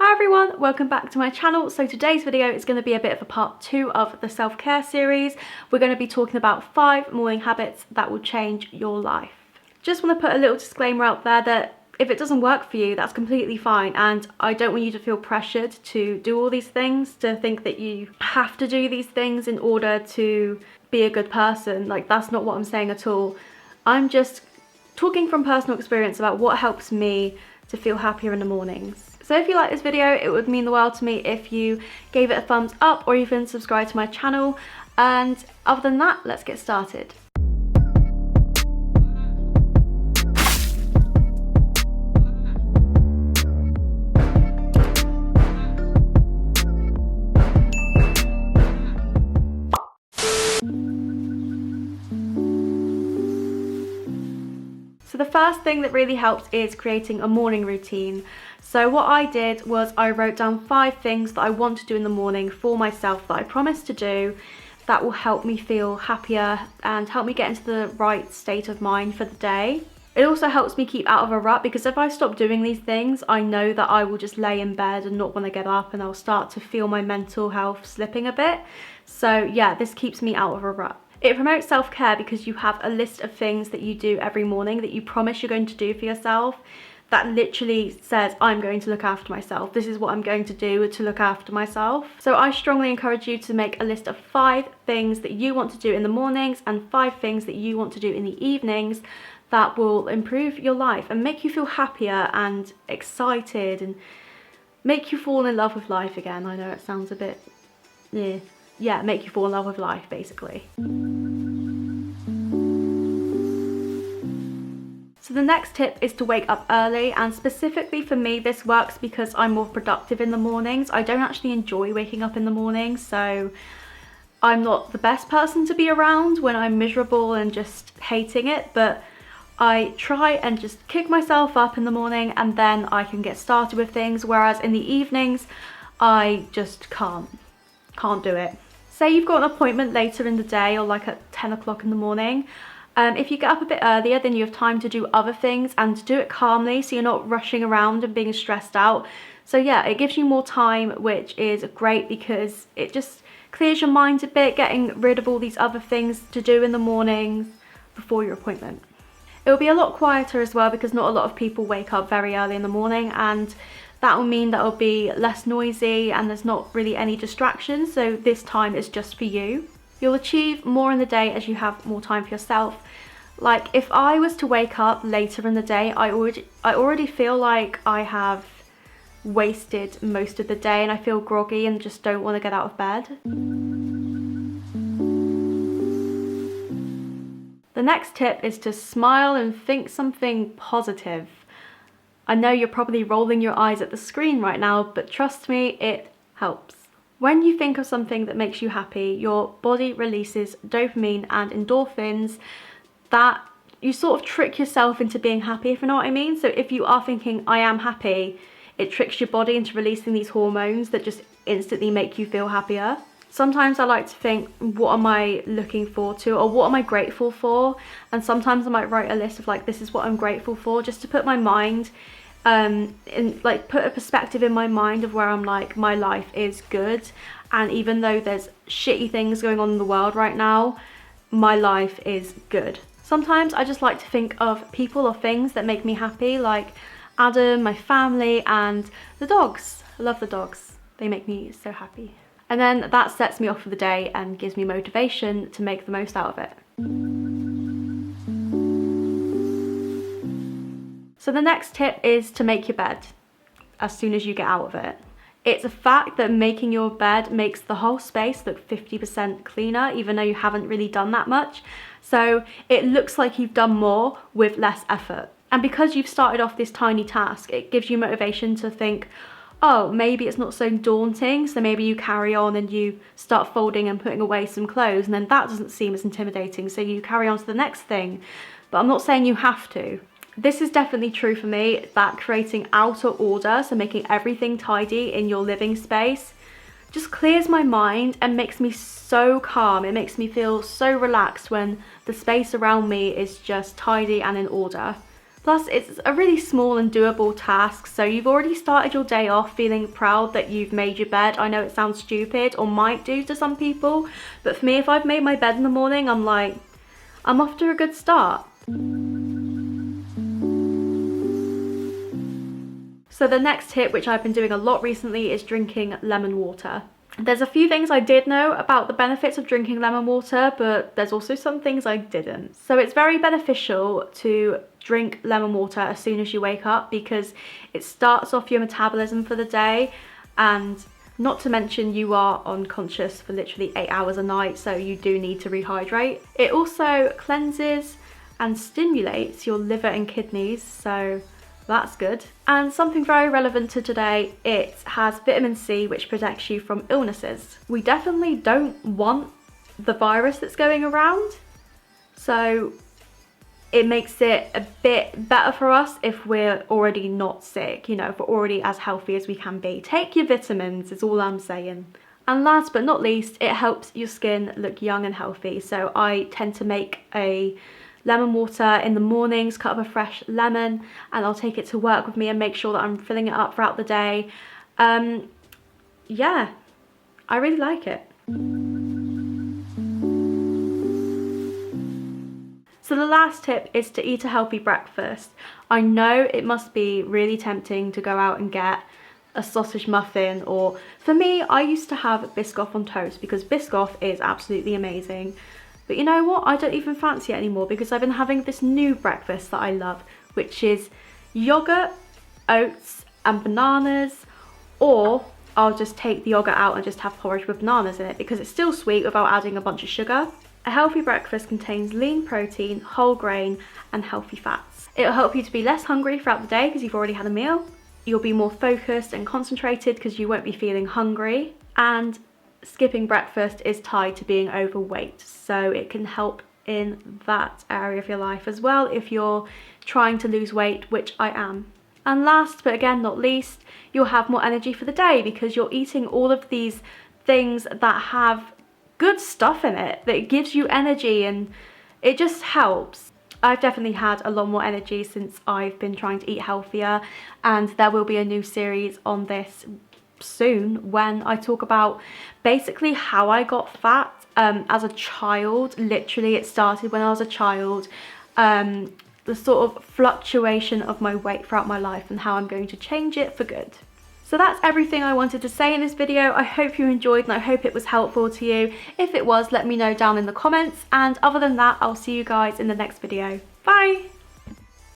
Hi everyone, welcome back to my channel. So today's video is going to be a bit of a part 2 of the self-care series. We're going to be talking about 5 morning habits that will change your life. Just want to put a little disclaimer out there that if it doesn't work for you, that's completely fine, and I don't want you to feel pressured to do all these things, to think that you have to do these things in order to be a good person. Like, that's not what I'm saying at all. I'm just talking from personal experience about what helps me to feel happier in the mornings. So if you like this video, it would mean the world to me if you gave it a thumbs up or even subscribe to my channel. And other than that, let's get started. So the first thing that really helps is creating a morning routine. So what I did was I wrote down 5 things that I want to do in the morning for myself that I promised to do that will help me feel happier and help me get into the right state of mind for the day. It also helps me keep out of a rut, because if I stop doing these things, I know that I will just lay in bed and not want to get up, and I'll start to feel my mental health slipping a bit. So yeah, this keeps me out of a rut. It promotes self-care because you have a list of things that you do every morning that you promise you're going to do for yourself, that literally says, I'm going to look after myself. This is what I'm going to do to look after myself. So I strongly encourage you to make a list of 5 things that you want to do in the mornings and 5 things that you want to do in the evenings that will improve your life and make you feel happier and excited and make you fall in love with life again. I know it sounds a bit, yeah, make you fall in love with life, basically. So the next tip is to wake up early, and specifically for me this works because I'm more productive in the mornings. I don't actually enjoy waking up in the morning, so I'm not the best person to be around when I'm miserable and just hating it, but I try and just kick myself up in the morning and then I can get started with things, whereas in the evenings I just can't do it. Say you've got an appointment later in the day, or like at 10 o'clock in the morning. If you get up a bit earlier, then you have time to do other things and to do it calmly, so you're not rushing around and being stressed out. So yeah, it gives you more time, which is great because it just clears your mind a bit, getting rid of all these other things to do in the mornings before your appointment. It will be a lot quieter as well because not a lot of people wake up very early in the morning, and that will mean that it'll be less noisy and there's not really any distractions, so this time is just for you. You'll achieve more in the day as you have more time for yourself. Like, if I was to wake up later in the day, I already feel like I have wasted most of the day and I feel groggy and just don't want to get out of bed. The next tip is to smile and think something positive. I know you're probably rolling your eyes at the screen right now, but trust me, it helps. When you think of something that makes you happy, your body releases dopamine and endorphins that you sort of trick yourself into being happy, if you know what I mean. So if you are thinking, I am happy, it tricks your body into releasing these hormones that just instantly make you feel happier. Sometimes I like to think, what am I looking forward to, or what am I grateful for? And sometimes I might write a list of like, this is what I'm grateful for, just to put my mind put a perspective in my mind of where I'm like, my life is good, and even though there's shitty things going on in the world right now, my life is good. Sometimes I just like to think of people or things that make me happy, like Adam, my family, and the dogs. I love the dogs. They make me so happy. And then that sets me off for the day and gives me motivation to make the most out of it. So the next tip is to make your bed as soon as you get out of it. It's a fact that making your bed makes the whole space look 50% cleaner, even though you haven't really done that much. So it looks like you've done more with less effort. And because you've started off this tiny task, it gives you motivation to think, oh, maybe it's not so daunting, so maybe you carry on and you start folding and putting away some clothes, and then that doesn't seem as intimidating, so you carry on to the next thing. But I'm not saying you have to. This is definitely true for me, that creating outer order, so making everything tidy in your living space, just clears my mind and makes me so calm. It makes me feel so relaxed when the space around me is just tidy and in order. Plus, it's a really small and doable task, so you've already started your day off feeling proud that you've made your bed. I know it sounds stupid, or might do to some people, but for me, if I've made my bed in the morning, I'm like, I'm off to a good start. So the next tip, which I've been doing a lot recently, is drinking lemon water. There's a few things I did know about the benefits of drinking lemon water, but there's also some things I didn't. So it's very beneficial to drink lemon water as soon as you wake up because it starts off your metabolism for the day, and not to mention you are unconscious for literally 8 hours a night, so you do need to rehydrate. It also cleanses and stimulates your liver and kidneys, so that's good. And something very relevant to today, it has vitamin C, which protects you from illnesses. We definitely don't want the virus that's going around, so it makes it a bit better for us if we're already not sick, you know, if we're already as healthy as we can be. Take your vitamins is all I'm saying. And last but not least, it helps your skin look young and healthy. So I tend to make a lemon water in the mornings, cut up a fresh lemon, and I'll take it to work with me and make sure that I'm filling it up throughout the day. Yeah, I really like it. So the last tip is to eat a healthy breakfast. I know it must be really tempting to go out and get a sausage muffin, or for me, I used to have Biscoff on toast because Biscoff is absolutely amazing. But you know what? I don't even fancy it anymore because I've been having this new breakfast that I love, which is yogurt, oats and bananas, or I'll just take the yogurt out and just have porridge with bananas in it because it's still sweet without adding a bunch of sugar. A healthy breakfast contains lean protein, whole grain and healthy fats. It'll help you to be less hungry throughout the day because you've already had a meal. You'll be more focused and concentrated because you won't be feeling hungry. And skipping breakfast is tied to being overweight, so it can help in that area of your life as well if you're trying to lose weight, which I am. And last but again not least, you'll have more energy for the day because you're eating all of these things that have good stuff in it that gives you energy, and it just helps. I've definitely had a lot more energy since I've been trying to eat healthier, and there will be a new series on this soon when I talk about basically how I got fat as a child. Literally it started when I was a child, the sort of fluctuation of my weight throughout my life and how I'm going to change it for good. So that's everything I wanted to say in this video. I hope you enjoyed and I hope it was helpful to you. If it was, let me know down in the comments, and other than that, I'll see you guys in the next video. Bye!